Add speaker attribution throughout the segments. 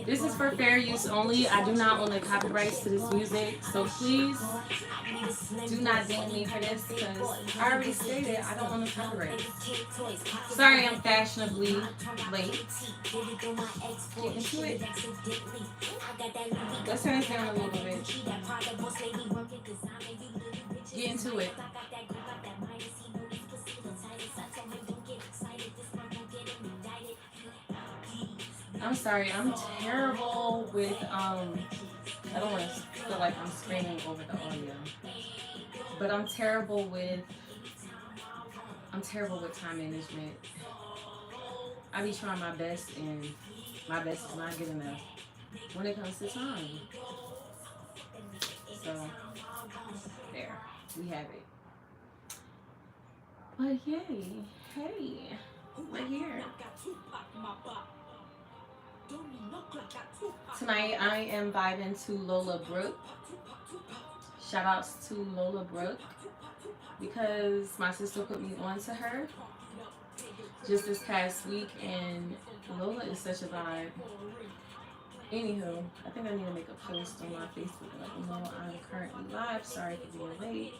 Speaker 1: This is for fair use only. I do not own the copyrights to this music, so please do not ding me for this because I already stated I don't own the copyrights. Sorry, I'm fashionably late. Get into it. Let's turn this down a little bit. Get into it. I'm sorry, I'm terrible with I don't want to feel like I'm screaming over the audio, but I'm terrible with time management. I be trying my best, and my best is not good enough when it comes to time. So there, we have it. But yay, hey, we're here. Tonight I am vibing to Lola Brooke. Shout outs to Lola Brooke because my sister put me on to her just this past week, and Lola is such a vibe. Anywho, I think I need to make a post on my Facebook and let them know I'm currently live. Sorry for being late.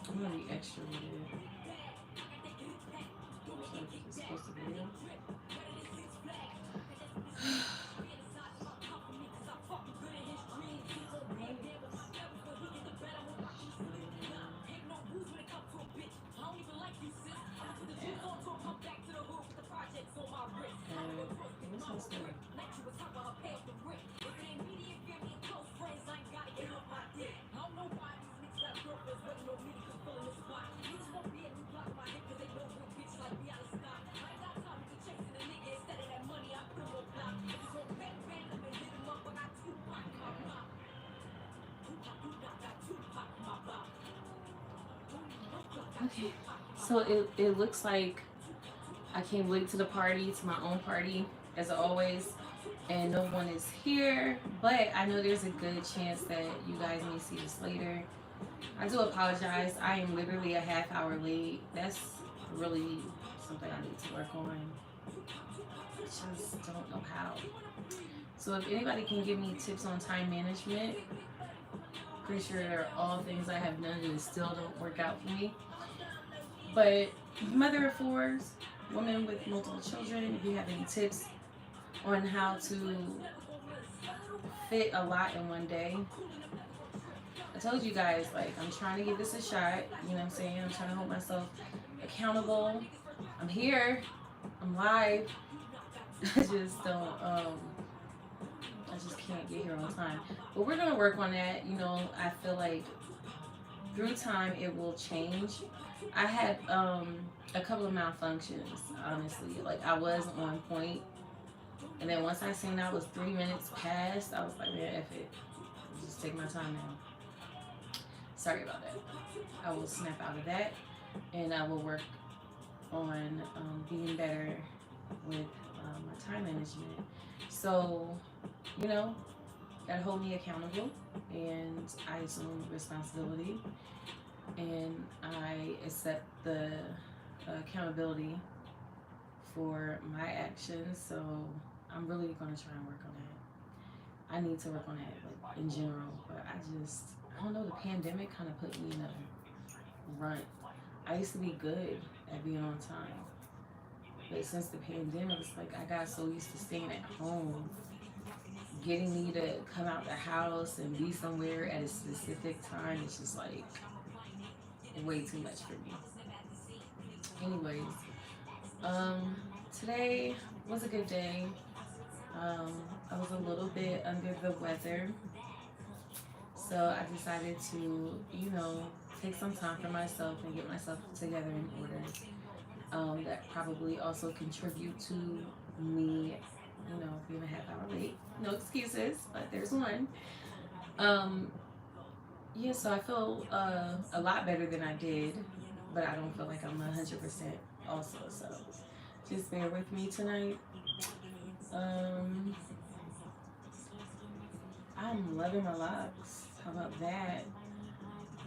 Speaker 1: I'm gonna be extra with it. So it's supposed to be real. Okay, so it looks like I came late to the party, to my own party, as always, and no one is here, but I know there's a good chance that you guys may see this later. I do apologize. I am literally a half hour late. That's really something I need to work on. I just don't know how. So if anybody can give me tips on time management, pretty sure they're all things I have done and still don't work out for me. But mother of fours, woman with multiple children, if you have any tips on how to fit a lot in one day. I told you guys, like, I'm trying to give this a shot. You know what I'm saying? I'm trying to hold myself accountable. I'm here. I'm live. I just don't, I just can't get here on time. But we're going to work on that. You know, I feel like through time it will change. I had a couple of malfunctions, honestly. Like, I was on point, and then once I seen I was 3 minutes past, I was like, man, F it. Just take my time now. Sorry about that. I will snap out of that, and I will work on being better with my time management. So, you know, gotta hold me accountable, and I assume responsibility, and I accept the accountability for my actions. So I'm really gonna try and work on that. I need to work on that, like, in general, but I don't know, the pandemic kind of put me in a rut. I used to be good at being on time, but since the pandemic, it's like I got so used to staying at home, getting me to come out the house and be somewhere at a specific time. It's just like way too much for me. Anyways, today was a good day. I was a little bit under the weather, so I decided to, you know, take some time for myself and get myself together in order. That probably also contribute to me, you know, being a half hour late. No excuses, but there's one. Yeah, so I feel a lot better than I did, but I don't feel like I'm 100% also. So just bear with me tonight. I'm loving my locks. How about that?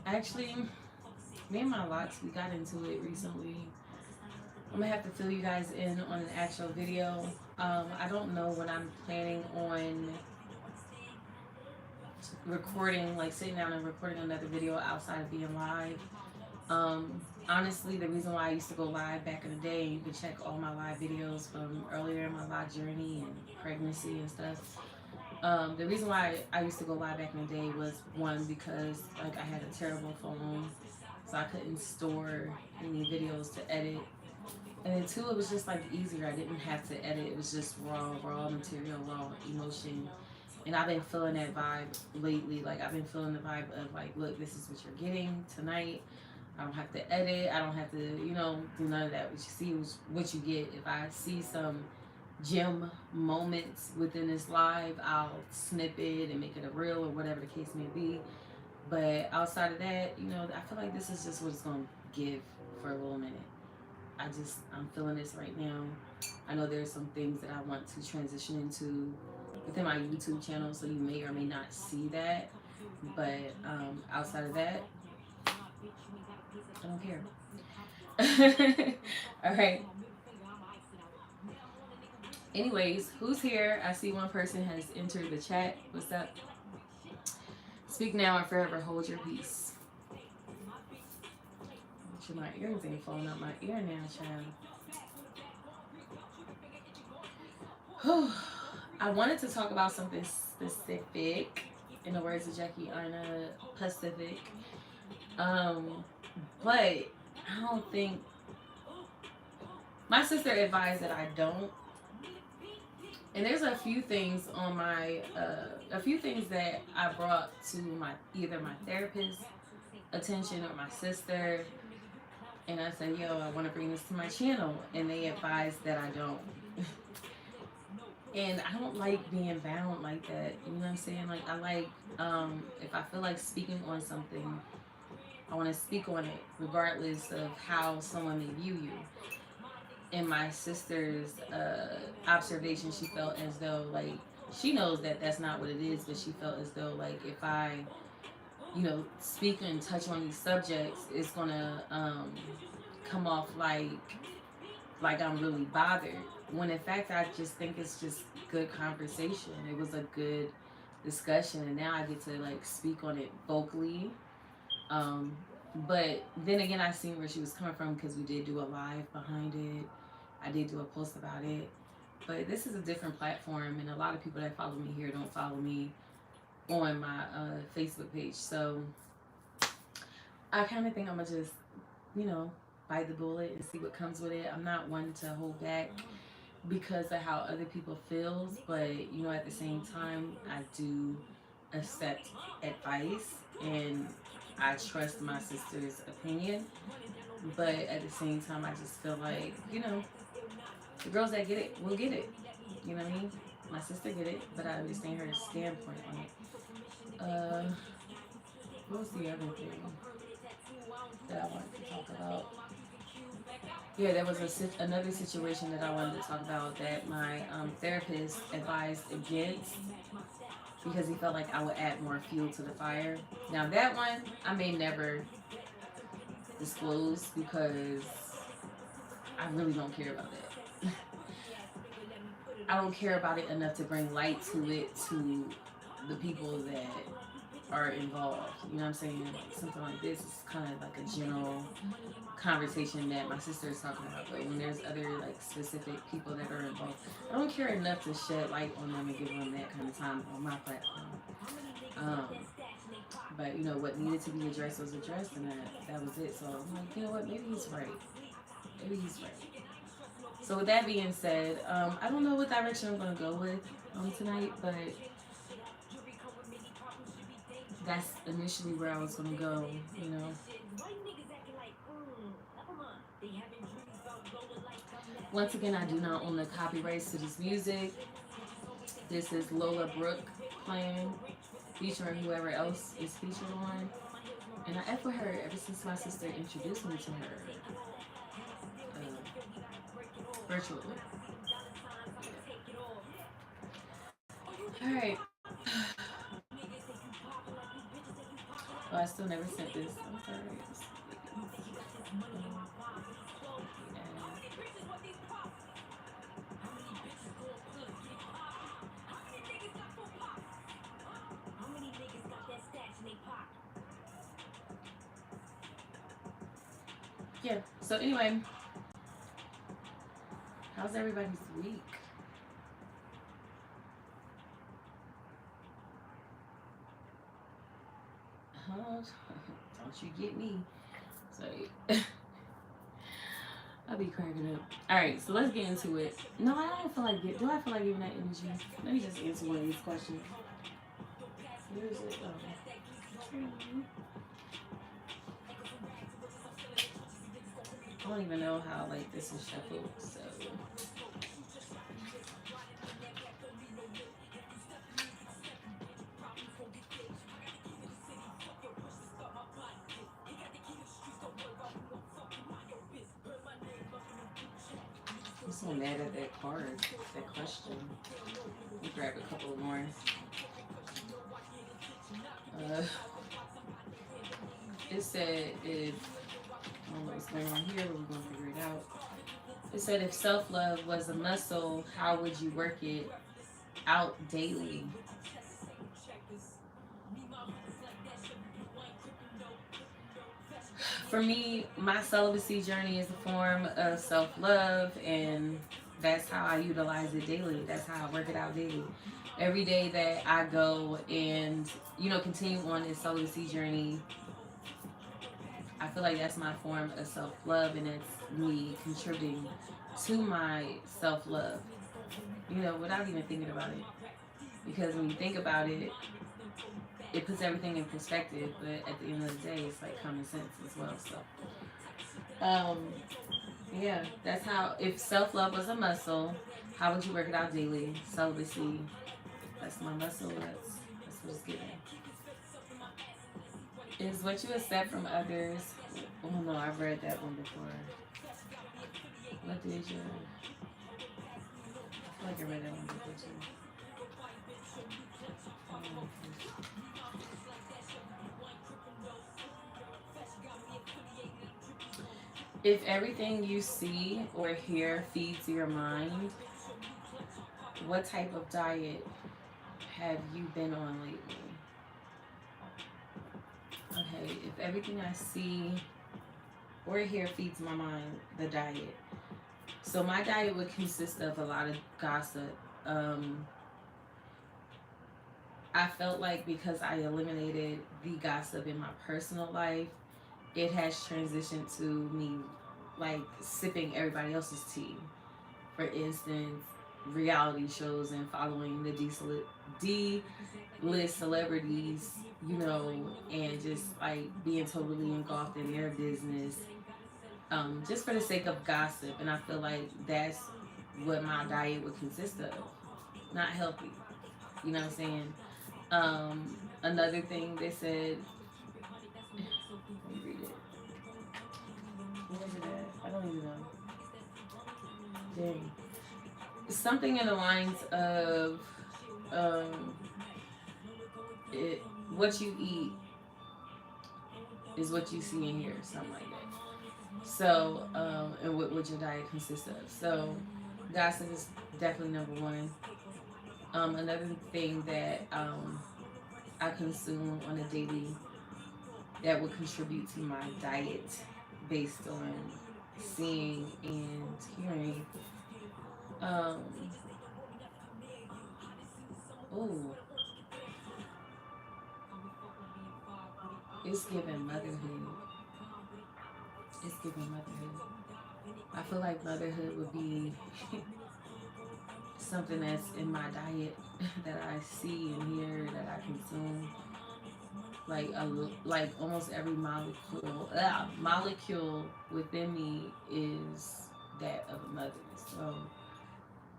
Speaker 1: Actually, me and my locks, we got into it recently. I'm gonna have to fill you guys in on an actual video. I don't know when I'm planning on recording, like sitting down and recording another video outside of being live. Honestly, the reason why I used to go live back in the day, you can check all my live videos from earlier in my live journey and pregnancy and stuff. The reason why I used to go live back in the day was one, because like I had a terrible phone, so I couldn't store any videos to edit. And then two, it was just like easier. I didn't have to edit. It was just raw material, raw emotion. And I've been feeling that vibe lately. Like I've been feeling the vibe of like, look, this is what you're getting tonight. I don't have to edit. I don't have to, do none of that. What you see is what you get. If I see some gem moments within this live, I'll snip it and make it a reel or whatever the case may be. But outside of that, I feel like this is just what it's going to give for a little minute. I'm feeling this right now. I know there's some things that I want to transition into within my YouTube channel, so you may or may not see that. But outside of that, I don't care. All right. Anyways, who's here? I see one person has entered the chat. What's up? Speak now and forever hold your peace. My earrings ain't falling out my ear now, child. I wanted to talk about something specific, in the words of Jackie Arna, Pacific. But I don't think, my sister advised that I don't. And there's a few things on my, a few things that I brought to either my therapist's attention or my sister. And I said, yo, I want to bring this to my channel. And they advised that I don't. And I don't like being bound like that. You know what I'm saying? Like, I like, if I feel like speaking on something, I want to speak on it, regardless of how someone may view you. In my sister's observation, she felt as though, like, she knows that that's not what it is, but she felt as though, like, if I, speak and touch on these subjects, it's gonna come off like I'm really bothered. When in fact, I just think it's just good conversation. It was a good discussion, and now I get to like speak on it vocally. But then again, I seen where she was coming from, because we did do a live behind it. I did do a post about it. But this is a different platform, and a lot of people that follow me here don't follow me on my Facebook page. So I kind of think I'm gonna just, bite the bullet and see what comes with it. I'm not one to hold back because of how other people feels, but at the same time, I do accept advice and I trust my sister's opinion. But at the same time, I just feel like, the girls that get it will get it. You know what I mean? My sister get it, but I understand her standpoint on it. What was the other thing that I wanted to talk about? Yeah, there was another situation that I wanted to talk about that my therapist advised against, because he felt like I would add more fuel to the fire. Now that one, I may never disclose, because I really don't care about that. I don't care about it enough to bring light to it, to the people that are involved. You know what I'm saying? Like, something like this is kind of like a general conversation that my sister is talking about. But when there's other like specific people that are involved, I don't care enough to shed light on them and give them that kind of time on my platform. But what needed to be addressed was addressed, and that was it. So I'm like, you know what? Maybe he's right. Maybe he's right. So with that being said, I don't know what direction I'm gonna go with tonight, but that's initially where I was gonna go. Once again, I do not own the copyrights to this music. This is Lola Brooke playing, featuring whoever else is featured on. And I F with her ever since my sister introduced me to her virtually. All right. Oh, I still never sent this. I'm sorry. Yeah. So anyway, how's everybody's week? Huh? Don't you get me? So I'll be cracking up. All right, so let's get into it. No, I don't feel like do I feel like giving that energy? Let me just answer one of these questions. Where is it? I don't even know how like this is shuffled. So I'm so mad at that card, that question. Let me grab a couple more. Uh, it said if I don't know what's going on here, but we're gonna figure it out. It said if self-love was a muscle, how would you work it out daily? For me, my celibacy journey is a form of self-love, and that's how I utilize it daily. That's how I work it out daily. Every day that I go and continue on this celibacy journey, I feel like that's my form of self-love, and it's me contributing to my self-love, without even thinking about it. Because when you think about it, it puts everything in perspective, but at the end of the day, it's like common sense as well. So, yeah, that's how. If self-love was a muscle, how would you work it out daily? Celibacy, that's my muscle. That's what it's giving. Is what you accept from others. Oh no, I've read that one before. What did you? I feel like I read that one before too. If everything you see or hear feeds your mind, what type of diet have you been on lately? Okay, if everything I see or hear feeds my mind, the diet. So my diet would consist of a lot of gossip. Um, I felt like because I eliminated the gossip in my personal life, it has transitioned to me like sipping everybody else's tea. For instance, reality shows and following the D-list celebrities, and just like being totally engulfed in their business, just for the sake of gossip. And I feel like that's what my diet would consist of. Not healthy. You know what I'm saying? Another thing they said, let me read it. Where is it at? I don't even know. Dang. Something in the lines of um, what you eat is what you see and hear, something like that. So, and what your diet consists of. So, gossip is definitely number one. Another thing that I consume on a daily that would contribute to my diet based on seeing and hearing. Um, oh, it's giving motherhood. It's giving motherhood. I feel like motherhood would be something that's in my diet that I see and hear that I consume. Like almost every molecule within me is that of a mother. So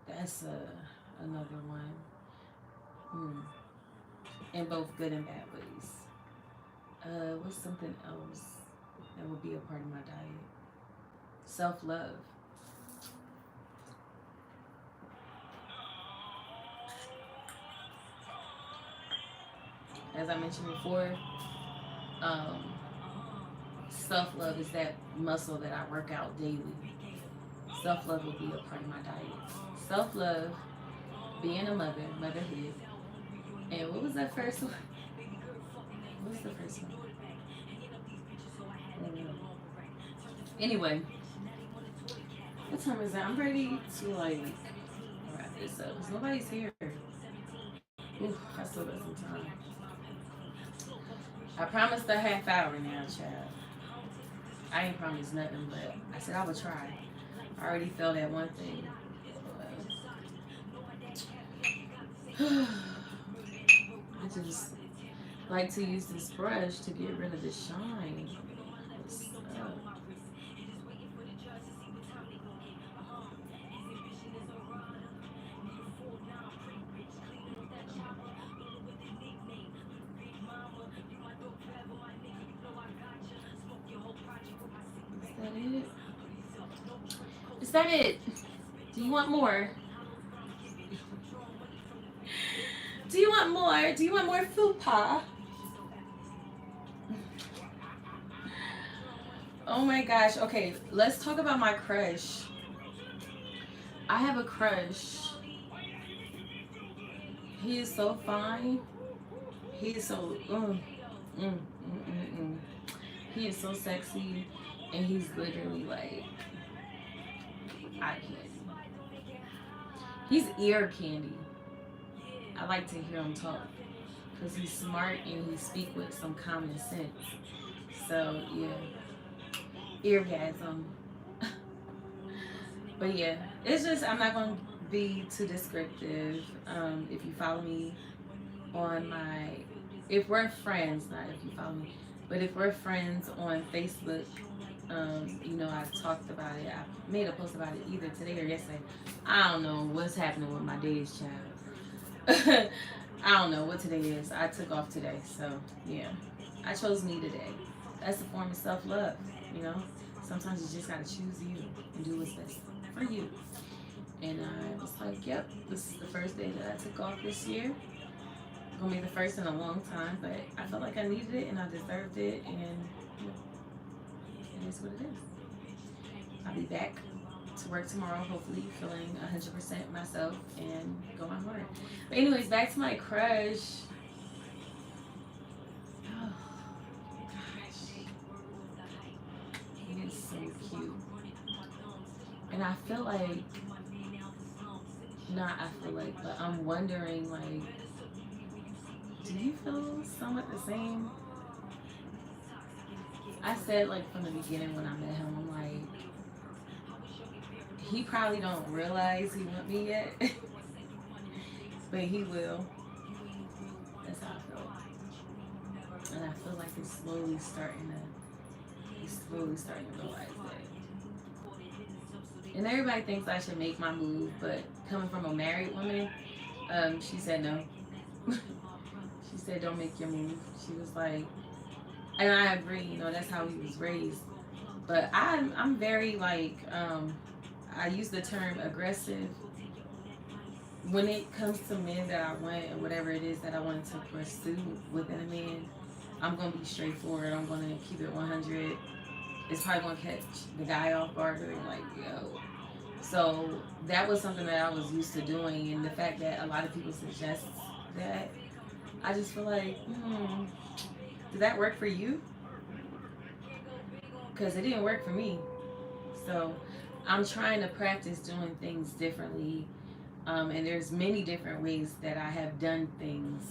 Speaker 1: that's another one. In both good and bad ways. What's something else that would be a part of my diet? Self-love. as I mentioned before, um, self-love is that muscle that I work out daily. Self-love will be a part of my diet. Self-love, being a mother, motherhood. And what was that first one? What was the first one? Anyway, what time is it? I'm ready to like wrap this up because nobody's here. Ooh, I still got some time. I promised a half hour now, child. I ain't promised nothing, but I said I would try. I already felt that one thing. I just like to use this brush to get rid of the shine. Is that it? Do you want more? Do you want more? Do you want more fupa? Oh my gosh. Okay, let's talk about my crush. I have a crush. He is so fine. He is so he is so sexy, and he's literally like eye candy. He's ear candy. I like to hear him talk because he's smart and he speaks with some common sense. So yeah, eargasm. But yeah, it's just I'm not gonna be too descriptive. If you follow me on my, if we're friends, not if you follow me, but if we're friends on Facebook, you know, I talked about it. I made a post about it either today or yesterday. I don't know what's happening with my days, child. I don't know what today is. I took off today, so yeah. I chose me today. That's a form of self-love, you know. Sometimes you just gotta choose you and do what's best for you. And I was like, yep, this is the first day that I took off this year. Gonna be the first in a long time, but I felt like I needed it and I deserved it, and you know, it is what it is. I'll be back to work tomorrow, hopefully feeling 100% myself and going hard. But anyways, back to my crush. Oh gosh, he is so cute, and I feel like, not I feel like, but I'm wondering, like, do you feel somewhat the same? I said, like, from the beginning when I met him, I'm like, he probably don't realize he want me yet, but he will. That's how I feel. And I feel like he's slowly starting to realize that. And everybody thinks I should make my move, but coming from a married woman, she said no. She said, don't make your move. She was like, and I agree, you know, that's how he was raised. But I'm very like, I use the term aggressive. When it comes to men that I want and whatever it is that I wanted to pursue within a man, I'm going to be straightforward. I'm going to keep it 100. It's probably going to catch the guy off guard and like, yo. So that was something that I was used to doing. And the fact that a lot of people suggest that, I just feel like, did that work for you? Because it didn't work for me. So I'm trying to practice doing things differently. And there's many different ways that I have done things,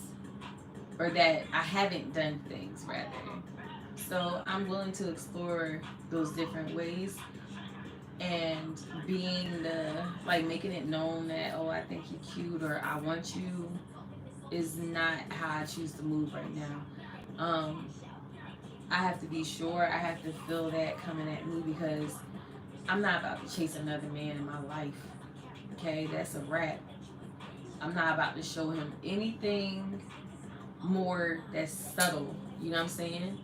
Speaker 1: or that I haven't done things, rather. So I'm willing to explore those different ways, and being like making it known that, oh, I think you're cute or I want you, is not how I choose to move right now. I have to be sure, I have to feel that coming at me, because I'm not about to chase another man in my life. Okay, that's a wrap. I'm not about to show him anything more that's subtle. You know what I'm saying?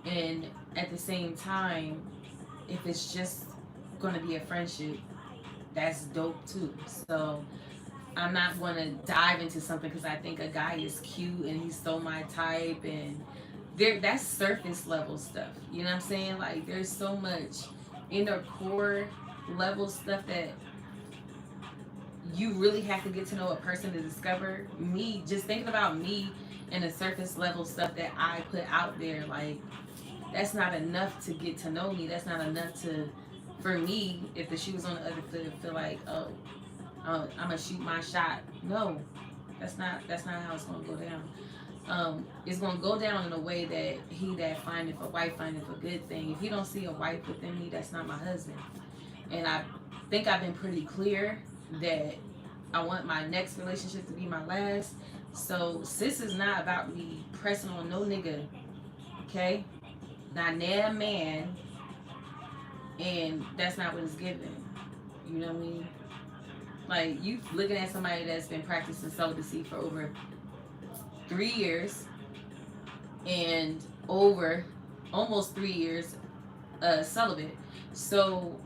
Speaker 1: And at the same time, if it's just going to be a friendship, that's dope too. So I'm not going to dive into something because I think a guy is cute and he's so my type, and that's surface level stuff. You know what I'm saying? Like there's so much inner core level stuff that you really have to get to know a person to discover. Me, just thinking about me and the surface level stuff that I put out there, like that's not enough to get to know me. That's not enough to, for me, if the shoe was on the other foot, feel like, oh, I'm gonna shoot my shot. No, that's not how it's gonna go down. It's gonna go down in a way that he that findeth a wife findeth a good thing. If he don't see a wife within me, that's not my husband. And I think I've been pretty clear that I want my next relationship to be my last. So sis is not about me pressing on no nigga, okay? Not damn man, and that's not what it's given. You know what I mean? Like you looking at somebody that's been practicing celibacy for over 3 years and over almost 3 years celibate. So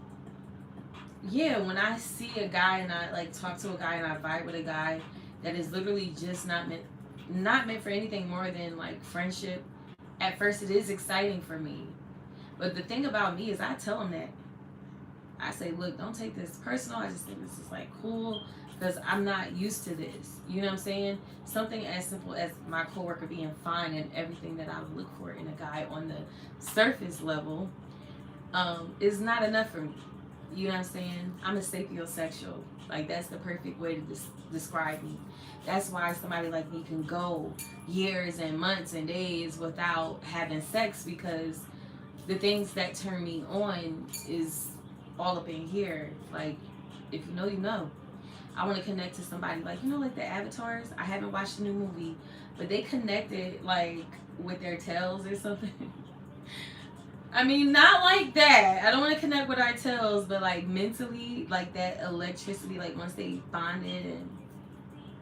Speaker 1: yeah, when I see a guy and I like talk to a guy and I vibe with a guy that is literally just not meant for anything more than like friendship, at first it is exciting for me. But the thing about me is I tell him that. I say, look, don't take this personal. I just think this is like cool because I'm not used to this. You know what I'm saying? Something as simple as my coworker being fine and everything that I would look for in a guy on the surface level is not enough for me. You know what I'm saying? I'm a sapiosexual. Like that's the perfect way to describe me. That's why somebody like me can go years and months and days without having sex, because the things that turn me on is all up in here. Like if you know, you know. I want to connect to somebody like, you know, like the avatars. I haven't watched the new movie, but they connected like with their tails or something. I mean, not like that. I don't want to connect with our tails, but like mentally, like that electricity, like once they bonded, and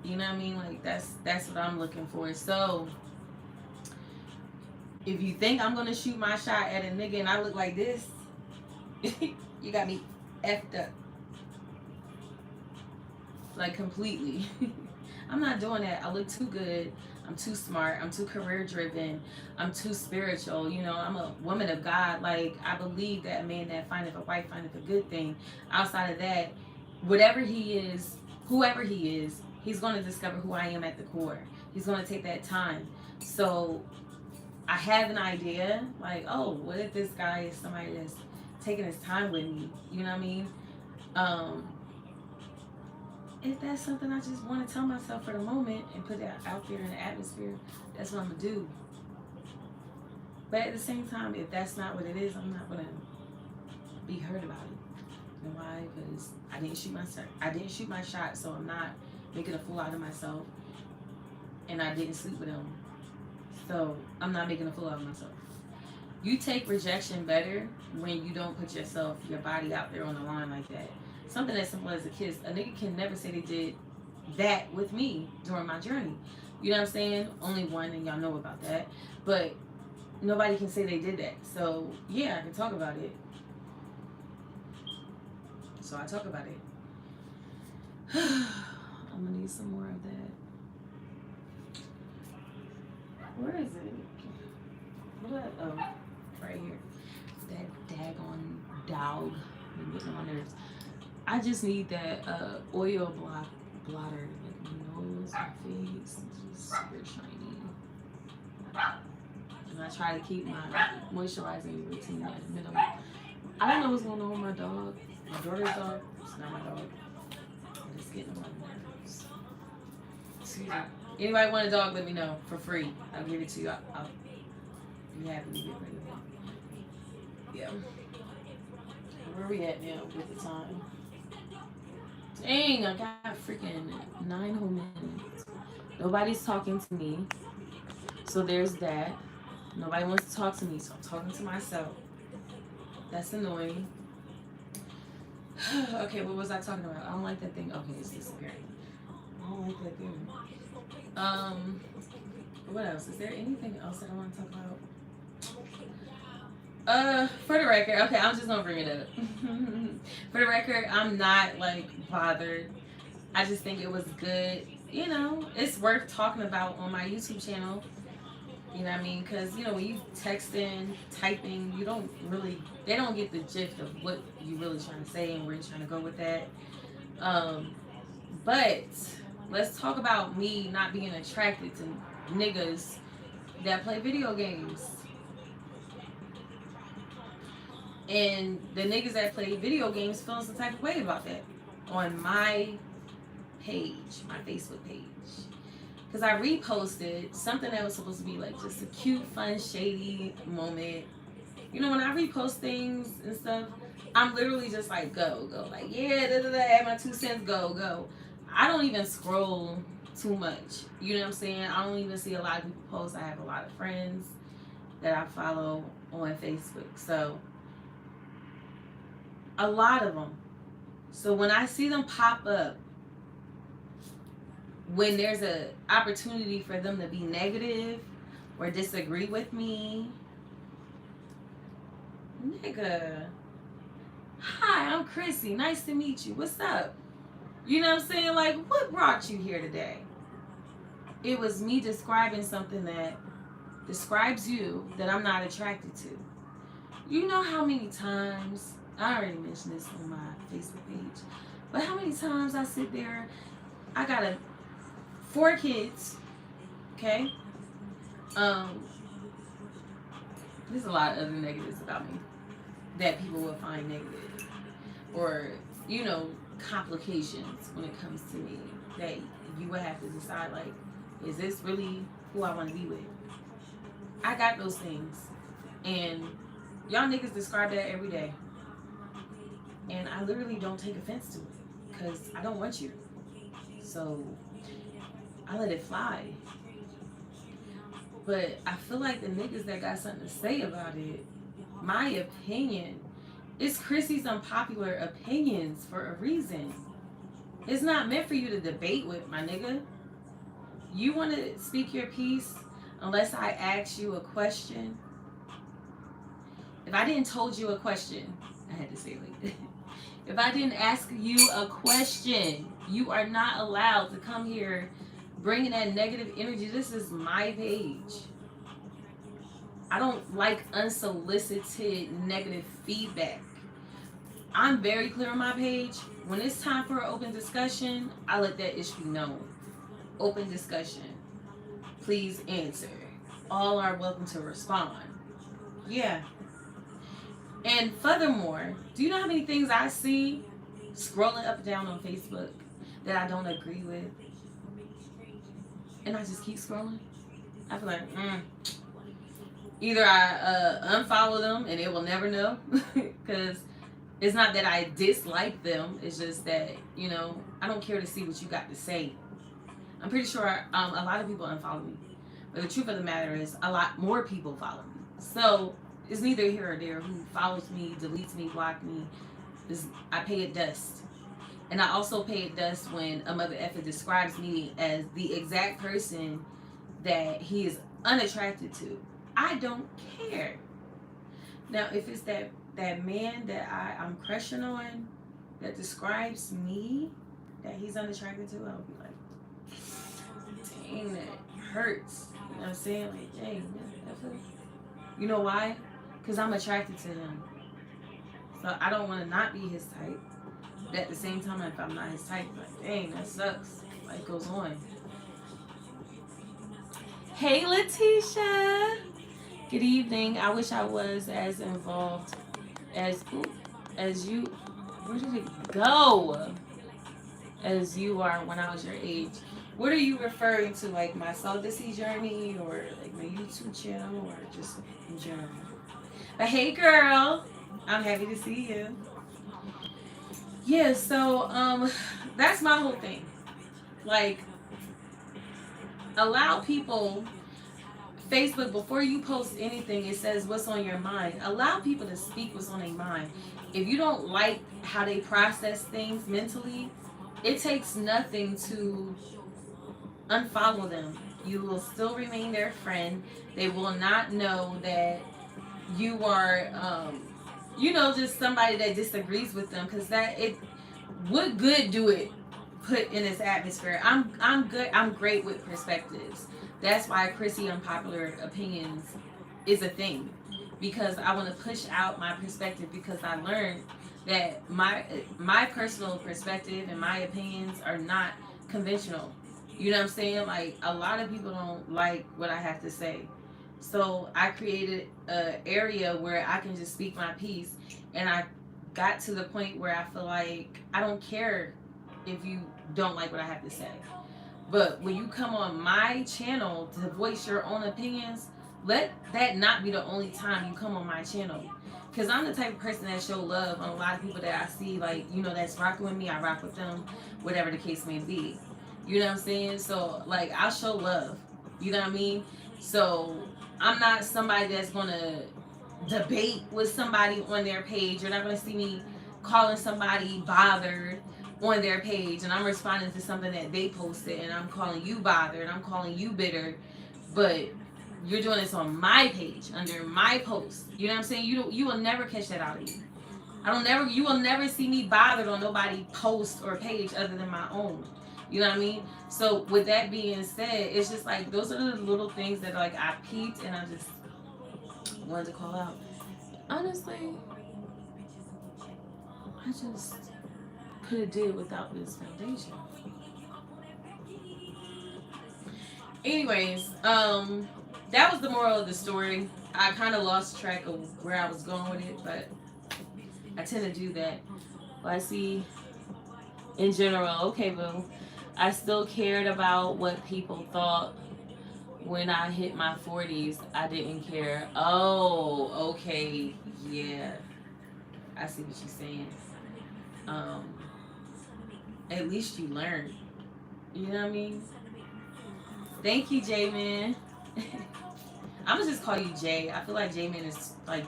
Speaker 1: you know what I mean? Like that's what I'm looking for. So if you think I'm gonna shoot my shot at a nigga and I look like this, you got me effed up. Like completely. I'm not doing that. I look too good. I'm too smart. I'm too career driven. I'm too spiritual. You know, I'm a woman of God. Like I believe that a man that findeth a wife findeth a good thing. Outside of that, whatever he is, whoever he is, he's going to discover who I am at the core. He's going to take that time. So I have an idea, like, oh, what if this guy is somebody that's taking his time with me? You know what I mean? If that's something I just want to tell myself for the moment and put that out there in the atmosphere, that's what I'm going to do. But at the same time, if that's not what it is, I'm not going to be hurt about it. You know why? Because I didn't shoot my shot, so I'm not making a fool out of myself. And I didn't sleep with him. So I'm not making a fool out of myself. You take rejection better when you don't put your body out there on the line like that. Something as simple as a kiss. A nigga can never say they did that with me during my journey. You know what I'm saying? Only one, and y'all know about that. But nobody can say they did that. So yeah, I can talk about it. So I talk about it. I'm gonna need some more of that. Where is it? What? Oh, right here. That daggone dog. Been getting on my nerves. I just need that oil blotter. Like my nose, my face, it's just super shiny. And I try to keep my moisturizing routine at a minimum. I don't know what's going on with my dog. My daughter's dog. It's not my dog. I'm just getting on my nerves. Excuse me. Anybody want a dog, let me know for free. I'll give it to you. I'll be happy to get rid of it. Yeah. Where are we at now with the time? Dang, I got freaking 9 whole minutes. Nobody's talking to me. So there's that. Nobody wants to talk to me, so I'm talking to myself. That's annoying. Okay, what was I talking about? I don't like that thing. Okay, it's disappearing. I don't like that thing. What else? Is there anything else that I want to talk about? For the record, okay, I'm just gonna bring it up. For the record, I'm not like bothered I just think it was good. You know, it's worth talking about on my YouTube channel. You know what I mean? Because, you know, when you texting, typing, you don't really, they don't get the gist of what you really trying to say and where you're trying to go with that. Um, but let's talk about me not being attracted to niggas that play video games. And the niggas that play video games feeling some type of way about that on my page, my Facebook page. Because I reposted something that was supposed to be like just a cute, fun, shady moment. You know, when I repost things and stuff, I'm literally just like, go. Like, yeah, add my 2 cents, go. I don't even scroll too much. You know what I'm saying? I don't even see a lot of people post. I have a lot of friends that I follow on Facebook. So, a lot of them. So, when I see them pop up, when there's an opportunity for them to be negative or disagree with me, nigga, hi, I'm Chrissy. Nice to meet you. What's up? You know what I'm saying? Like, what brought you here today? It was me describing something that describes you that I'm not attracted to. You know how many times, I already mentioned this on my Facebook page, but how many times I sit there, I got 4 kids, okay? There's a lot of other negatives about me that people will find negative, or, you know, complications when it comes to me that you would have to decide, like, is this really who I want to be with? I got those things, and y'all niggas describe that every day, and I literally don't take offense to it because I don't want you, so I let it fly. But I feel like the niggas that got something to say about it, my opinion, it's Chrissy's unpopular opinions for a reason. It's not meant for you to debate with, my nigga. You want to speak your piece unless I ask you a question. If I didn't told you a question, I had to say it like that. If I didn't ask you a question, you are not allowed to come here bringing that negative energy. This is my page. I don't like unsolicited negative feedback. I'm very clear on my page. When it's time for an open discussion, I let that issue be known. Open discussion. Please answer. All are welcome to respond. Yeah. And furthermore, do you know how many things I see scrolling up and down on Facebook that I don't agree with? And I just keep scrolling. I feel like, either I unfollow them and they will never know, because it's not that I dislike them. It's just that, you know, I don't care to see what you got to say. I'm pretty sure a lot of people unfollow me, but the truth of the matter is a lot more people follow me. So it's neither here or there. Who follows me, deletes me, block me, I pay it dust. And I also pay it dust when a mother effer describes me as the exact person that he is unattracted to. I don't care. Now, if it's that man that I'm crushing on that describes me that he's unattracted to, I'll be like, dang, that hurts. You know what I'm saying? Like, dang, man, you know why? Because I'm attracted to him. So I don't want to not be his type. But at the same time, if I'm not his type, like, dang, that sucks. Life goes on. Hey, Letitia. Good evening. I wish I was as involved as you. Where did it go? As you are when I was your age. What are you referring to? Like my celibacy journey, or like my YouTube channel, or just in general? But hey, girl, I'm happy to see you. Yeah, so that's my whole thing. Like, allow people. Facebook, before you post anything, it says what's on your mind. Allow people to speak what's on their mind. If you don't like how they process things mentally, it takes nothing to unfollow them. You will still remain their friend. They will not know that you are, just somebody that disagrees with them. Because what good do it put in this atmosphere. I'm good. I'm great with perspectives. That's why Chrissy Unpopular Opinions is a thing, because I want to push out my perspective, because I learned that my personal perspective and my opinions are not conventional. You know what I'm saying? Like, a lot of people don't like what I have to say. So I created a area where I can just speak my piece, and I got to the point where I feel like I don't care if you don't like what I have to say. But when you come on my channel to voice your own opinions, let that not be the only time you come on my channel. Because I'm the type of person that show love on a lot of people that I see, like, that's rocking with me. I rock with them, whatever the case may be. You know what I'm saying? So, like, I'll show love. You know what I mean? So, I'm not somebody that's going to debate with somebody on their page. You're not going to see me calling somebody bothered on their page, and I'm responding to something that they posted, and I'm calling you bothered, I'm calling you bitter, but you're doing this on my page under my post. You know what I'm saying? You will never catch that out of me. You will never see me bothered on nobody post or page other than my own. You know what I mean? So with that being said, it's just like those are the little things that like I peeped and I just wanted to call out. Honestly, I just could have did without this foundation. Anyways, that was the moral of the story. I kind of lost track of where I was going with it, but I tend to do that. Well, I see in general, okay, boo. I still cared about what people thought when I hit my 40s. I didn't care. Oh, okay. Yeah. I see what she's saying. At least you learned. You know what I mean? Thank you, J-Man. I'm gonna just call you Jay. I feel like J-Man is like,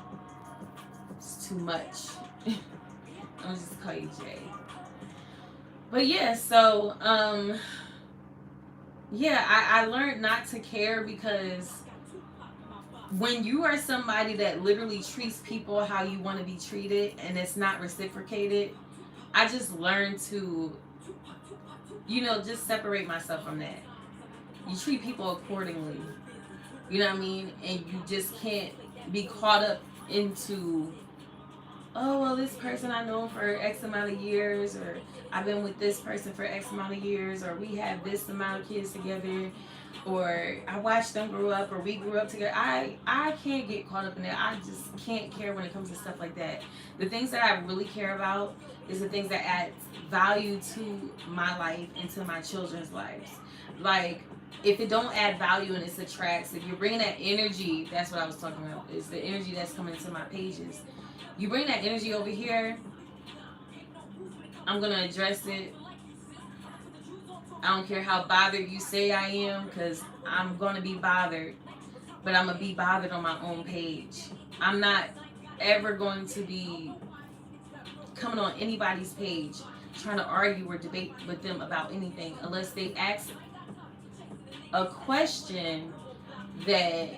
Speaker 1: it's too much. I'm gonna just call you Jay. But yeah, so yeah, I learned not to care, because when you are somebody that literally treats people how you want to be treated and it's not reciprocated, I just learned to, just separate myself from that. You treat people accordingly. You know what I mean? And you just can't be caught up into, oh, well, this person I know for X amount of years, or I've been with this person for X amount of years, or we have this amount of kids together, or I watched them grow up, or we grew up together. I can't get caught up in that. I just can't care when it comes to stuff like that. The things that I really care about is the things that add value to my life and to my children's lives. Like, if it don't add value and it subtracts, if you're bringing that energy, that's what I was talking about, is the energy that's coming into my pages. You bring that energy over here, I'm going to address it. I don't care how bothered you say I am, because I'm going to be bothered, but I'm going to be bothered on my own page. I'm not ever going to be coming on anybody's page trying to argue or debate with them about anything unless they ask a question that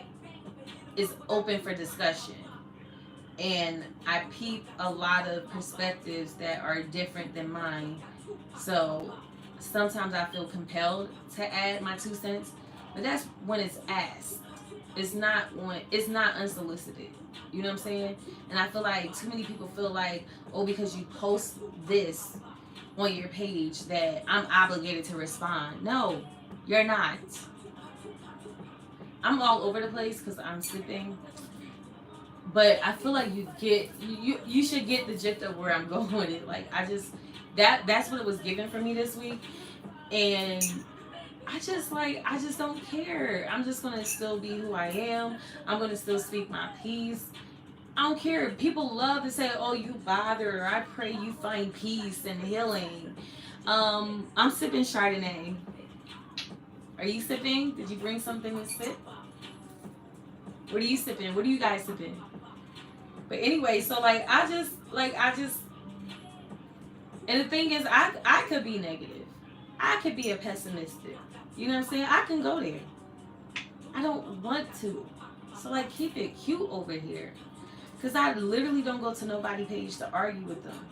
Speaker 1: is open for discussion. And I peep a lot of perspectives that are different than mine. So sometimes I feel compelled to add my 2 cents, but that's when it's asked. It's not unsolicited. You know what I'm saying? And I feel like too many people feel like, oh, because you post this on your page that I'm obligated to respond. No, you're not. I'm all over the place because I'm sipping. But I feel like you should get the gist of where I'm going with it. Like, that's what it was given for me this week. And I just don't care. I'm just gonna still be who I am. I'm gonna still speak my piece. I don't care. People love to say, oh, you bother. I pray you find peace and healing. I'm sipping Chardonnay. Are you sipping? Did you bring something to sip? What are you sipping? What are you guys sipping? But anyway, so I just, and the thing is, I could be negative. I could be a pessimistic. You know what I'm saying? I can go there. I don't want to. So keep it cute over here. Because I literally don't go to nobody's page to argue with them.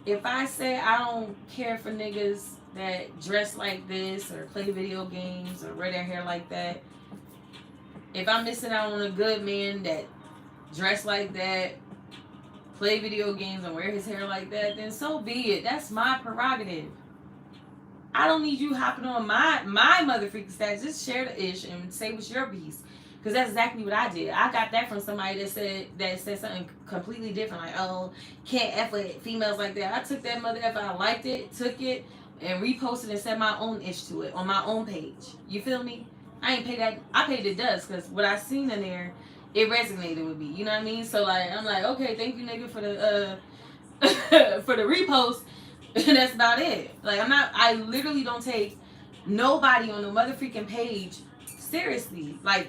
Speaker 1: if I say I don't care for niggas that dress like this or play video games or wear their hair like that, if I'm missing out on a good man that dress like that, play video games and wear his hair like that, then so be it. That's my prerogative. I don't need you hopping on my mother freaking stats. Just share the ish and say what's your piece. Because that's exactly what I did. I got that from somebody that said something completely different. Like, oh, can't F with females like that. I took that mother F, I liked it, took it, and reposted and said my own ish to it on my own page. You feel me? I ain't paid that. I paid the dust because what I seen in there, it resonated with me. You know what I mean? So like, I'm like, okay, thank you, nigga, for the for the repost. That's about it. Like, I literally don't take nobody on the mother freaking page seriously. Like,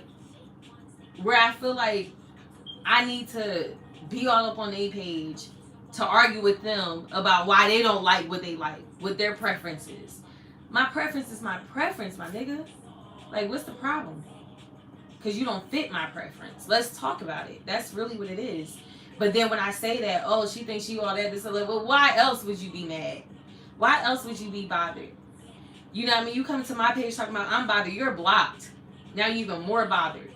Speaker 1: where I feel like I need to be all up on their page to argue with them about why they don't like what they like, what their preference is. My preference is my preference, my nigga. Like, what's the problem? Because you don't fit my preference. Let's talk about it. That's really what it is. But then when I say that, oh, she thinks she all that, this, and that, well, why else would you be mad? Why else would you be bothered? You know what I mean? You come to my page talking about I'm bothered, you're blocked. Now you're even more bothered.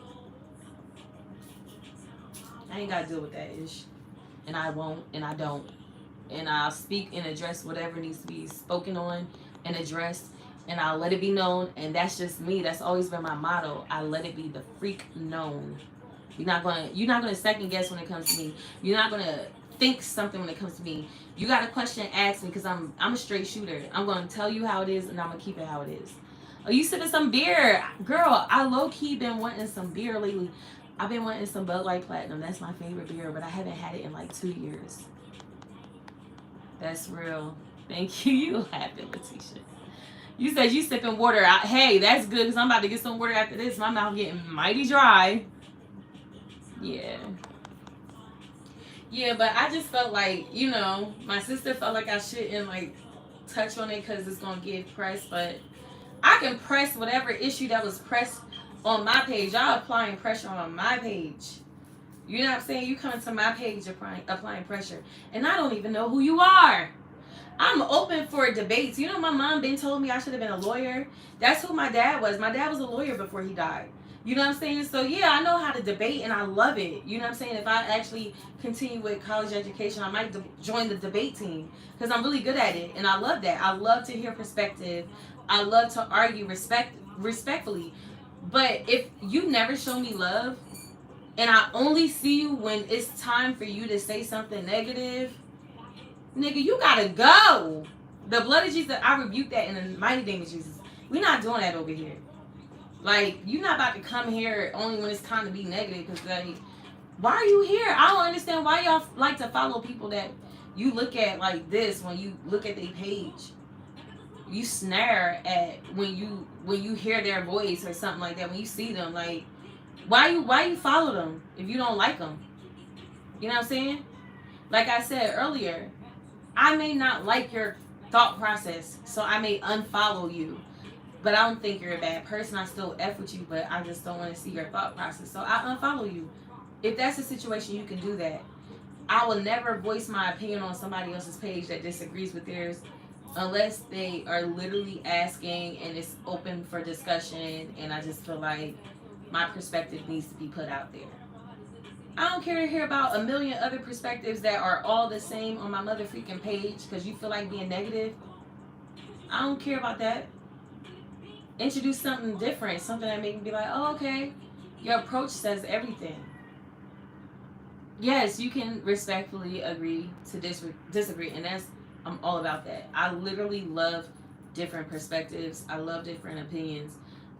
Speaker 1: I ain't got to deal with that ish. And I won't, and I don't. And I'll speak and address whatever needs to be spoken on and addressed. And I'll let it be known. And that's just me. That's always been my motto. I let it be the freak known. You're not gonna second guess when it comes to me. You're not gonna think something when it comes to me. You got a question, ask me, because I'm a straight shooter. I'm gonna tell you how it is, and I'm gonna keep it how it is. Oh, you sipping some beer, girl? I low key been wanting some beer lately. I've been wanting some Bud Light Platinum. That's my favorite beer, but I haven't had it in like 2 years. That's real. Thank you. You laughing, Letitia. You said you sipping water. Hey, that's good because I'm about to get some water after this. My mouth getting mighty dry. Yeah. Yeah, but I just felt like, you know, my sister felt like I shouldn't like touch on it because it's going to get pressed. But I can press whatever issue that was pressed on my page. Y'all applying pressure on my page. You know what I'm saying? You come to my page applying pressure. And I don't even know who you are. I'm open for debates. You know, my mom been told me I should have been a lawyer. That's who my dad was. My dad was a lawyer before he died. You know what I'm saying? So, yeah, I know how to debate, and I love it. You know what I'm saying? If I actually continue with college education, I might join the debate team because I'm really good at it, and I love that. I love to hear perspective. I love to argue respectfully. But if you never show me love, and I only see you when it's time for you to say something negative, nigga, you gotta go. The blood of Jesus, I rebuke that in the mighty name of Jesus. We're not doing that over here. Like, you're not about to come here only when it's time to be negative. Because, like, why are you here? I don't understand why y'all like to follow people that you look at like this when you look at their page. You snare at when you hear their voice or something like that. When you see them, like, why you follow them if you don't like them? You know what I'm saying? Like I said earlier, I may not like your thought process, so I may unfollow you. But I don't think you're a bad person. I still F with you, but I just don't want to see your thought process. So I unfollow you. If that's the situation, you can do that. I will never voice my opinion on somebody else's page that disagrees with theirs unless they are literally asking and it's open for discussion, and I just feel like my perspective needs to be put out there. I don't care to hear about a million other perspectives that are all the same on my mother freaking page because you feel like being negative. I don't care about that. Introduce something different, something that make me be like, oh, okay, your approach says everything. Yes, you can respectfully agree to disagree, and I'm all about that. I literally love different perspectives. I love different opinions,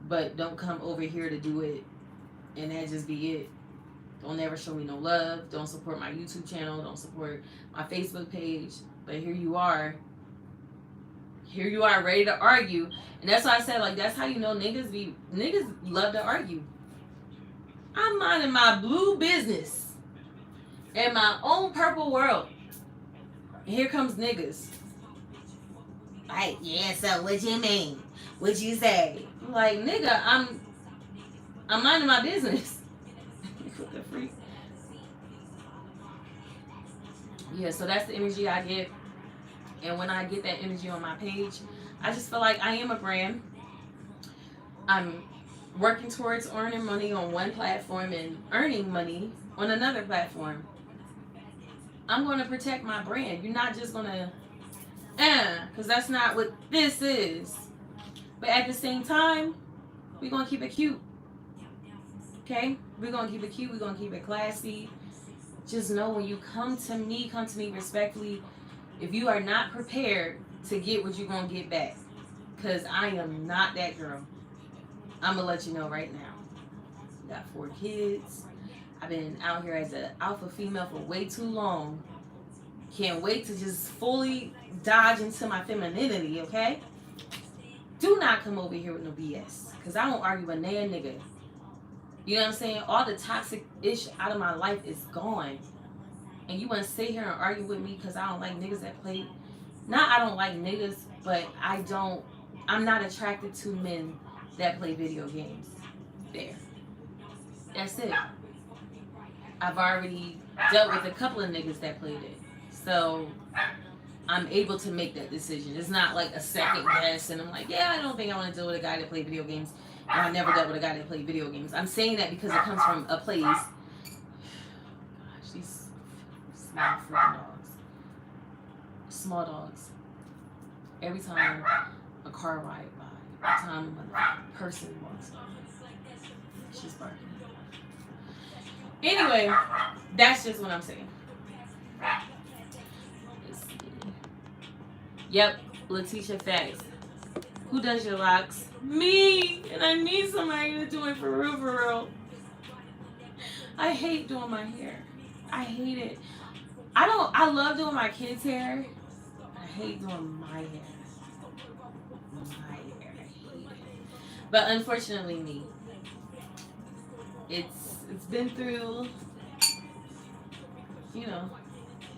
Speaker 1: but don't come over here to do it and that just be it. Don't ever show me no love. Don't support my YouTube channel. Don't support my Facebook page. But here you are. Here you are ready to argue. And that's why I said, like, that's how you know niggas love to argue. I'm minding my blue business in my own purple world. And here comes niggas. Like, yeah, so what you mean? What you say? I'm like, nigga, I'm minding my business. What the freak? Yeah, so that's the energy I get. And when I get that energy on my page, I just feel like I am a brand. I'm working towards earning money on one platform and earning money on another platform. I'm going to protect my brand. You're not just going to, because that's not what this is. But at the same time, we're going to keep it cute. Okay? We're going to keep it cute. We're going to keep it classy. Just know when you come to me respectfully. If you are not prepared to get what you're going to get back, because I am not that girl. I'm going to let you know right now. Got 4 kids. I've been out here as an alpha female for way too long. Can't wait to just fully dodge into my femininity, okay? Do not come over here with no BS, because I don't argue with no nigga. You know what I'm saying? All the toxic ish out of my life is gone. And you want to sit here and argue with me because I don't like niggas that play. Not I don't like niggas, but I'm not attracted to men that play video games. There. That's it. I've already dealt with a couple of niggas that played it. So I'm able to make that decision. It's not like a second guess and I'm like, yeah, I don't think I want to deal with a guy that played video games. And I never dealt with a guy that played video games. I'm saying that because it comes from a place. Gosh, these small freaking dogs. Small dogs. Every time a car ride by, every time a person walks by, she's barking. Anyway, that's just what I'm saying. Let's see. Yep, Letitia Facts. Who does your locks? Me! And I need somebody to do it for real, for real. I hate doing my hair. I hate it. I love doing my kids' hair. I hate doing my hair. My hair, I hate it. But unfortunately me. It's been through, you know,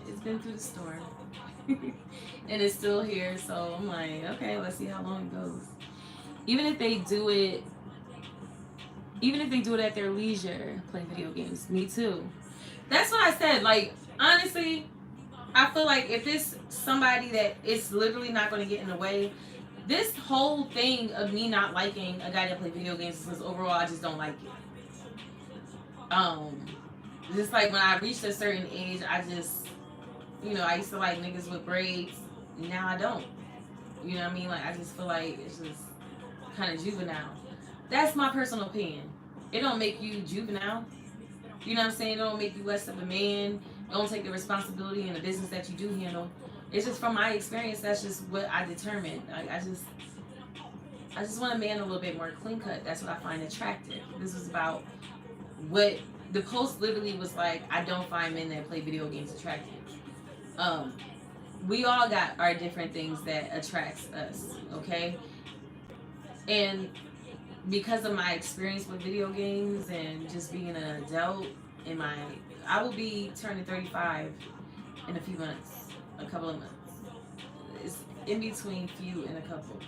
Speaker 1: it's been through the storm. And it's still here, so I'm like, okay, let's see how long it goes. Even if they do it at their leisure, playing video games, me too. That's what I said. Like, honestly, I feel like if it's somebody that it's literally not going to get in the way, this whole thing of me not liking a guy that plays video games is because overall I just don't like it. Just like when I reached a certain age, I just, I used to like niggas with braids. Now I don't. You know what I mean? Like, I just feel like it's just kind of juvenile. That's my personal opinion. It don't make you juvenile. You know what I'm saying? It don't make you less of a man. It don't take the responsibility in the business that you do handle. It's just from my experience, that's just what I determined. Like, I just want a man a little bit more clean cut. That's what I find attractive. This was about what the post literally was like. I don't find men that play video games attractive. We all got our different things that attracts us, okay? And because of my experience with video games and just being an adult I will be turning 35 in a few months, a couple of months. It's in between few and a couple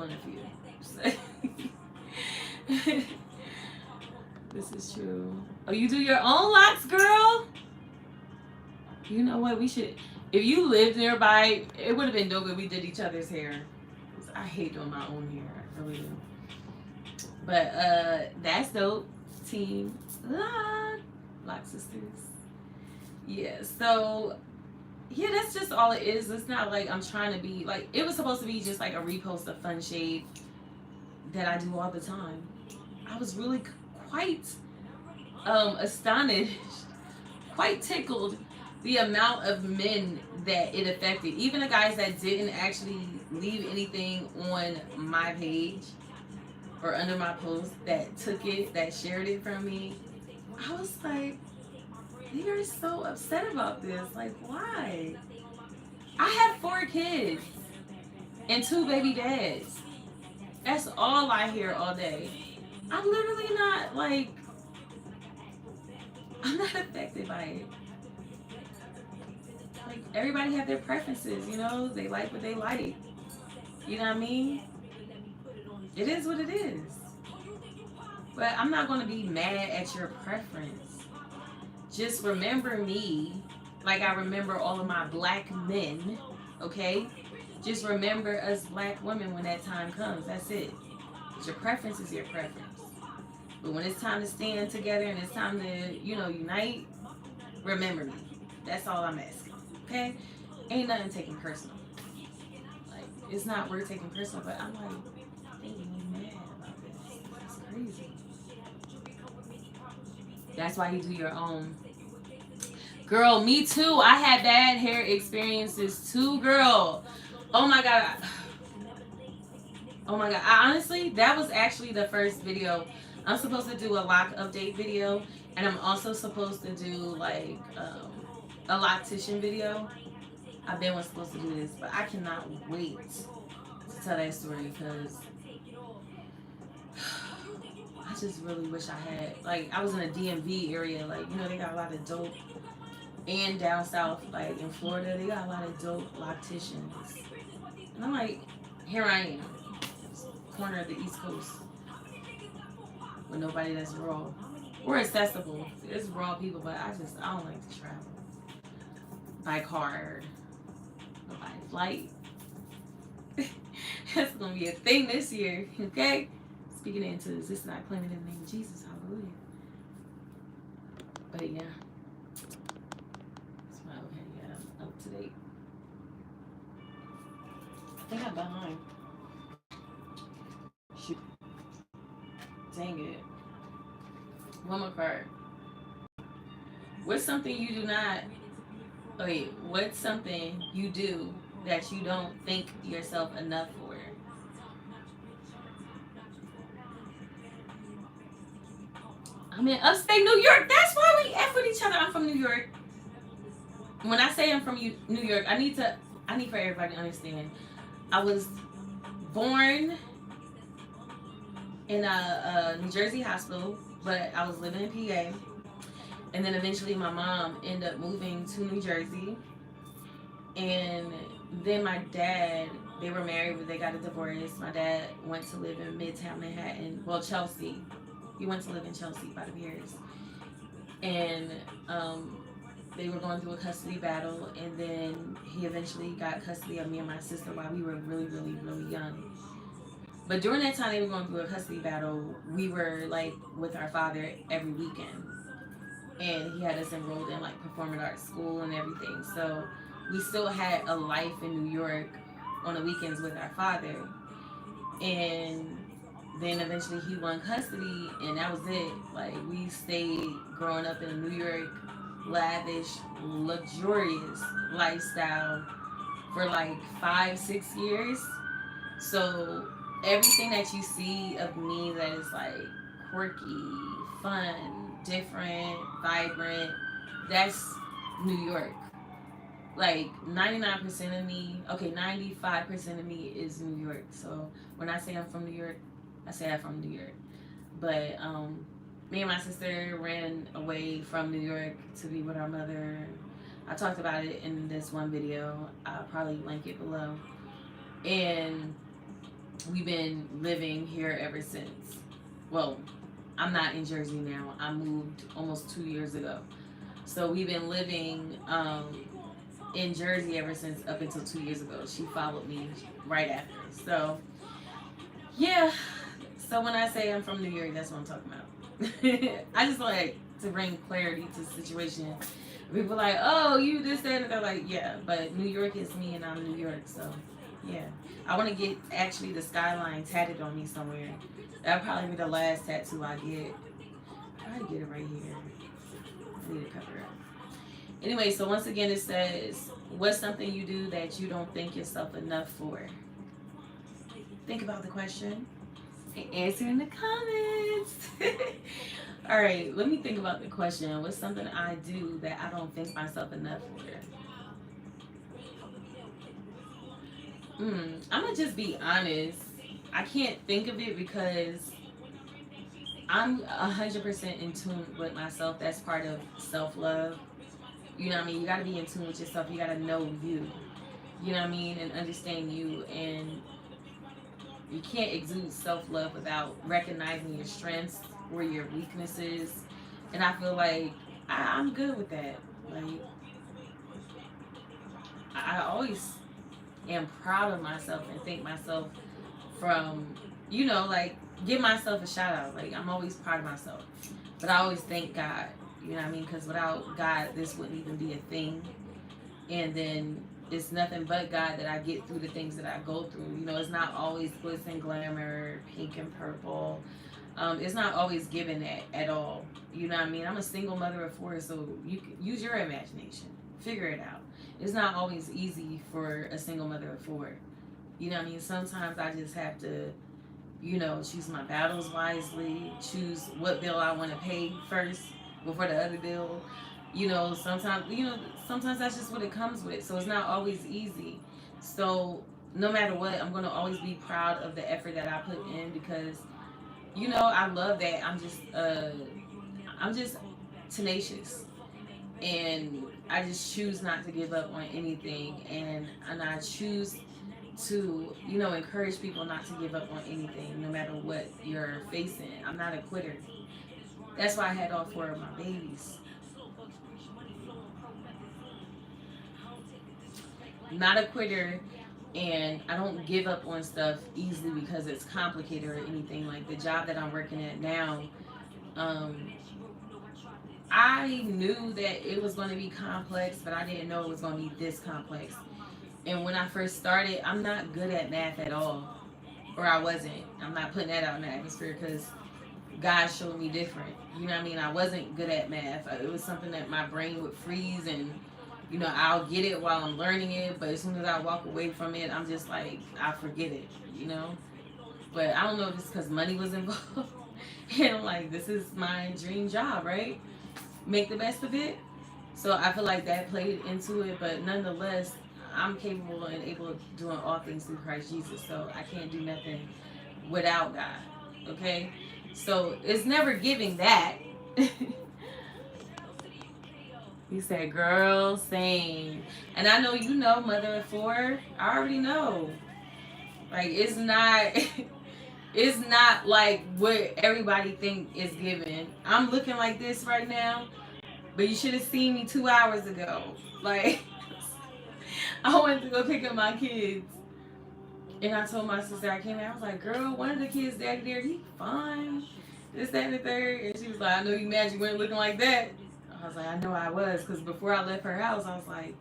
Speaker 1: and a few. This is true. Oh, you do your own locks, girl? You know what? We should. If you lived nearby, it would have been dope if we did each other's hair. I hate doing my own hair. I really do. But that's dope. Team Lock Sisters. Yeah. So yeah, that's just all it is. It's not like I'm trying to be like. It was supposed to be just like a repost of fun shade that I do all the time. I was really quite astonished, quite tickled the amount of men that it affected. Even the guys that didn't actually leave anything on my page or under my post, that took it, that shared it from me. I was like, you are so upset about this. Like, why? I have 4 kids and 2 baby dads. That's all I hear all day. I'm literally not like, I'm not affected by it. Like, everybody have their preferences, they like what they like. You know what I mean? It is what it is. But I'm not going to be mad at your preference. Just remember me like I remember all of my black men, okay? Just remember us black women when that time comes. That's it. Your preference is your preference. But when it's time to stand together and it's time to, unite, remember me. That's all I'm asking. Okay? Ain't nothing taken personal. Like, it's not worth taking personal, but I'm like, they mad about this. It's crazy. That's why you do your own. Girl, me too. I had bad hair experiences too, girl. Oh my god. Oh my god. Honestly, that was actually the first video. I'm supposed to do a lock update video, and I'm also supposed to do like a loctician video. I've been supposed to do this, but I cannot wait to tell that story because I just really wish I had, like, I was in a DMV area, like, they got a lot of dope, and down south, like in Florida, they got a lot of dope locticians, and I'm like, here I am, corner of the East Coast, with nobody that's raw or accessible. There's raw people, but I don't like to travel by car, or by flight. That's gonna be a thing this year, okay? Speaking into this, not claiming in the name of Jesus, hallelujah. But yeah, that's why I'm up to date. I think I'm behind. Shoot. Dang it. One more card. What's something you do not, wait, what's something you do that you don't think yourself enough for? I'm in upstate New York. That's why we F with each other. I'm from New York. When I say I'm from New York, I need for everybody to understand. I was born in a New Jersey hospital, but I was living in PA. And then eventually my mom ended up moving to New Jersey. And then my dad, they were married, but they got a divorce. My dad went to live in Midtown Manhattan, well, Chelsea. He went to live in Chelsea by the years. And they were going through a custody battle, and then he eventually got custody of me and my sister while we were really, really, really young. But during that time they were going through a custody battle, we were like with our father every weekend. And he had us enrolled in like performing arts school and everything. So we still had a life in New York on the weekends with our father. And then eventually he won custody, and that was it. Like, we stayed growing up in a New York lavish, luxurious lifestyle for like 5-6 years. So everything that you see of me that is like quirky, fun, different, vibrant, that's New York. Like 99% of me, okay, 95% of me is New York. So when I say I'm from New York, I say I'm from New York. But me and my sister ran away from New York to be with our mother. I talked about it in this one video. I'll probably link it below. And we've been living here ever since. Well, I'm not in Jersey now. I moved almost 2 years ago. So we've been living in Jersey ever since up until 2 years ago. She followed me right after. So, yeah. So when I say I'm from New York, that's what I'm talking about. I just like to bring clarity to the situation. People are like, oh, you this, that, and they're like, yeah, but New York is me and I'm New York, so yeah. I want to get actually the skyline tatted on me somewhere. That'll probably be the last tattoo I get. I get it right here. I need to cover it up. Anyway, so once again it says, what's something you do that you don't think yourself enough for? Think about the question and answer in the comments. All right, let me think about the question. What's something I do that I don't think myself enough for? I'm gonna just be honest. I can't think of it because I'm 100% in tune with myself. That's part of self-love. You know what I mean? You gotta be in tune with yourself. You gotta know you. You know what I mean? And understand you. And you can't exude self-love without recognizing your strengths or your weaknesses. And I feel like I'm good with that. Like, I always am proud of myself and thank myself from, like, give myself a shout out. Like, I'm always proud of myself. But I always thank God, you know what I mean? Because without God, this wouldn't even be a thing. And then it's nothing but God that I get through the things that I go through. It's not always glitz and glamour, pink and purple. It's not always given that at all. You know what I mean? I'm a single mother of 4, so you can use your imagination. Figure it out. It's not always easy for a single mother of 4. You know what I mean? Sometimes I just have to, choose my battles wisely, choose what bill I want to pay first before the other bill. Sometimes that's just what it comes with. So it's not always easy. So no matter what, I'm going to always be proud of the effort that I put in because, I love that. I'm just tenacious. And I just choose not to give up on anything. And I choose to, encourage people not to give up on anything, no matter what you're facing. I'm not a quitter. That's why I had all 4 of my babies. Not a quitter, and I don't give up on stuff easily because it's complicated or anything. Like the job that I'm working at now, I knew that it was going to be complex, but I didn't know it was going to be this complex. And when I first started, I'm not good at math at all, or I wasn't. I'm not putting that out in the atmosphere because God showed me different. You know what I mean? I wasn't good at math. It was something that my brain would freeze and, I'll get it while I'm learning it. But as soon as I walk away from it, I'm just like, I forget it. But I don't know if it's because money was involved. And I'm like, this is my dream job, right? Make the best of it. So I feel like that played into it. But nonetheless, I'm capable and able of doing all things through Christ Jesus. So I can't do nothing without God. Okay? So it's never giving that. He said, girl, same. And I know mother of 4. I already know. Like, it's not it's not like what everybody think is given. I'm looking like this right now, but you should have seen me 2 hours ago. Like, I went to go pick up my kids. And I told my sister, I came out, I was like, girl, one of the kids' daddy there, he fine. This, that, and the third. And she was like, I know you mad you weren't looking like that. I was like, I know I was. Because before I left her house, I was like,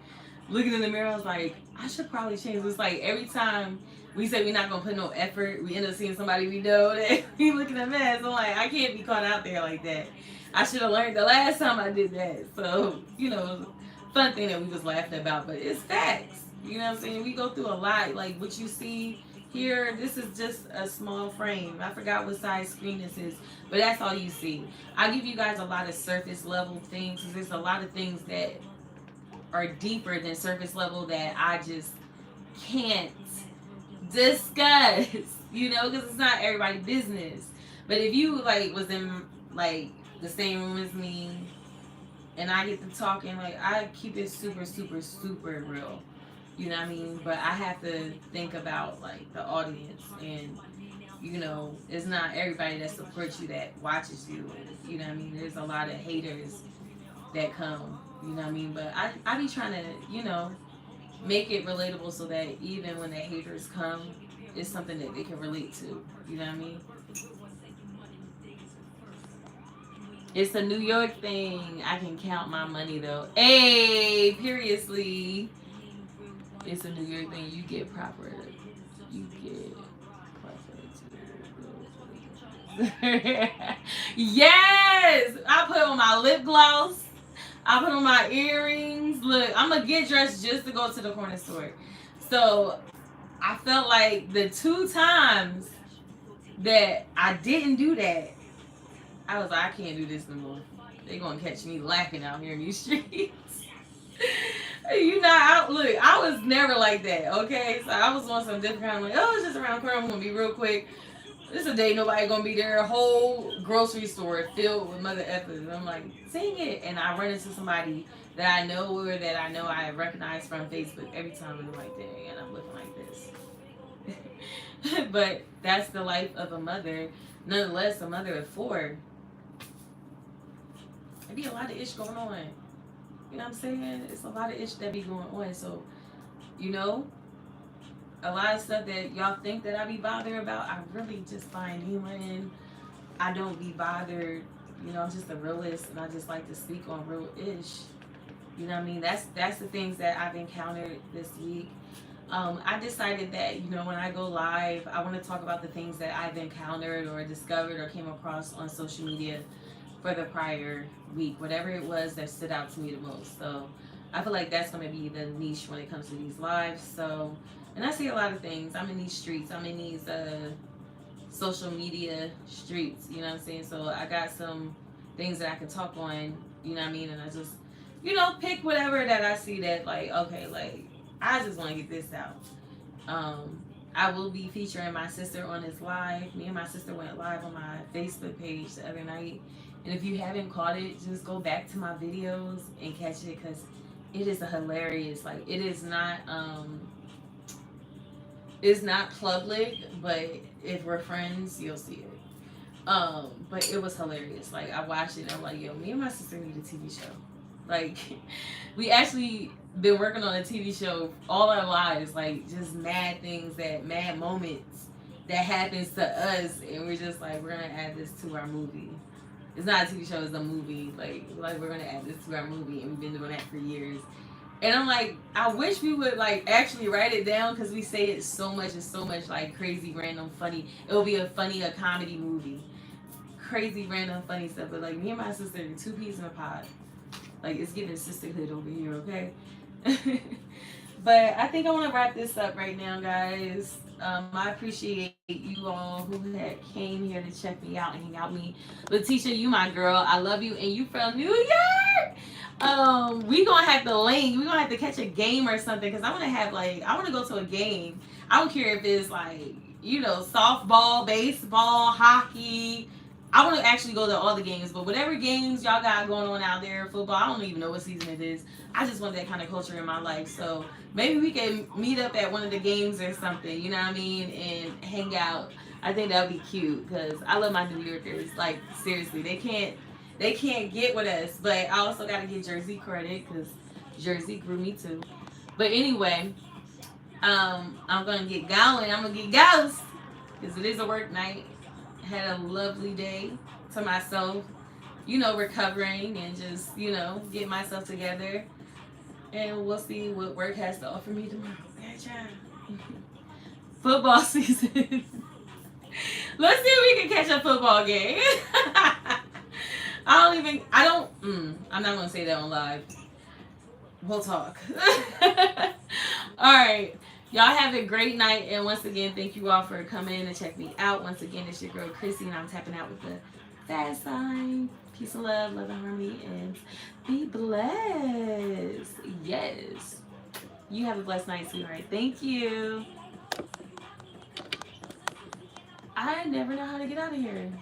Speaker 1: looking in the mirror, I was like, I should probably change. It's like every time we say we're not going to put no effort, we end up seeing somebody we know that we looking a mess. I'm like, I can't be caught out there like that. I should have learned the last time I did that. So, fun thing that we was laughing about. But it's facts. You know what I'm saying? We go through a lot. Like, what you see here, this is just a small frame. I forgot what size screen this is, but that's all you see. I give you guys a lot of surface level things because there's a lot of things that are deeper than surface level that I just can't discuss, because it's not everybody's business. But if you, like, was in, like, the same room as me and I get to talking, like, I keep it super, super, super real. You know what I mean? But I have to think about, like, the audience. And, it's not everybody that supports you that watches you. You know what I mean? There's a lot of haters that come. You know what I mean? But I be trying to, make it relatable so that even when the haters come, it's something that they can relate to. You know what I mean? It's a New York thing. I can count my money, though. Hey, seriously. It's a New York thing. You get proper. Yes! I put on my lip gloss. I put on my earrings. Look, I'm going to get dressed just to go to the corner store. So, I felt like the 2 times that I didn't do that, I was like, I can't do this no more. They're going to catch me laughing out here in these streets. Look, I was never like that, okay? So I was on some different kind of like, oh, it's just around the corner. I'm going to be real quick. This is a day nobody going to be there. A whole grocery store filled with mother effers. And I'm like, sing it. And I run into somebody that I know or that I know I recognize from Facebook every time. And I'm like, dang, and I'm looking like this. But that's the life of a mother. Nonetheless, a mother of 4. There be a lot of ish going on. You know what I'm saying? It's a lot of ish that be going on. So you know, a lot of stuff that y'all think that I be bothered about, I really just find humor in. I don't be bothered. You know, I'm just a realist, and I just like to speak on real ish. You know what I mean? That's the things that I've encountered this week. I decided that, you know, when I go live, I want to talk about the things that I've encountered or discovered or came across on social media for the prior week, whatever it was that stood out to me the most. So I feel like that's going to be the niche when it comes to these lives. So, and I see a lot of things. I'm in these streets. I'm in these social media streets. You know what I'm saying? So I got some things that I can talk on. You know what I mean? And I just, you know, pick whatever that I see that like, okay, like I just want to get this out. I will be featuring my sister on this live. Me and my sister went live on my Facebook page the other night. And if you haven't caught it, just go back to my videos and catch it because it is a hilarious. Like it's not public, but if we're friends, you'll see it. But it was hilarious. Like I watched it and I'm like, yo, me and my sister need a TV show. Like we actually been working on a TV show all our lives, like just mad moments that happens to us, and we're just like, we're gonna add this to our movie. It's not a TV show, it's a movie. Like we're gonna add this to our movie, and we've been doing that for years. And I'm like, I wish we would like actually write it down because we say it so much. It's so much like crazy, random, funny. It will be a comedy movie. Crazy, random, funny stuff. But like me and my sister, two peas in a pod. Like it's giving sisterhood over here, okay? But I think I want to wrap this up right now, guys. I appreciate you all who had came here to check me out and hang out with me. Letitia, you my girl. I love you, and you from New York. We gonna have to link. We gonna have to catch a game or something because I want to have like I want to go to a game. I don't care if it's like you know softball, baseball, hockey. I want to actually go to all the games, but whatever games y'all got going on out there, football, I don't even know what season it is. I just want that kind of culture in my life. So maybe we can meet up at one of the games or something, you know what I mean, and hang out. I think that would be cute because I love my New Yorkers. Like seriously, they can't get with us, but I also got to give Jersey credit because Jersey grew me too. But anyway, I'm gonna get going. I'm gonna get ghost because it is a work night. Had a lovely day to myself, you know, recovering and just, you know, get myself together. And we'll see what work has to offer me tomorrow. Football season. Let's see if we can catch a football game. I'm not going to say that on live. We'll talk. All right. Y'all have a great night, and once again, thank you all for coming in to check me out. Once again, it's your girl Chrissy, and I'm tapping out with the fast sign. Peace and love and harmony, and be blessed. Yes. You have a blessed night, sweetheart. Thank you. I never know how to get out of here.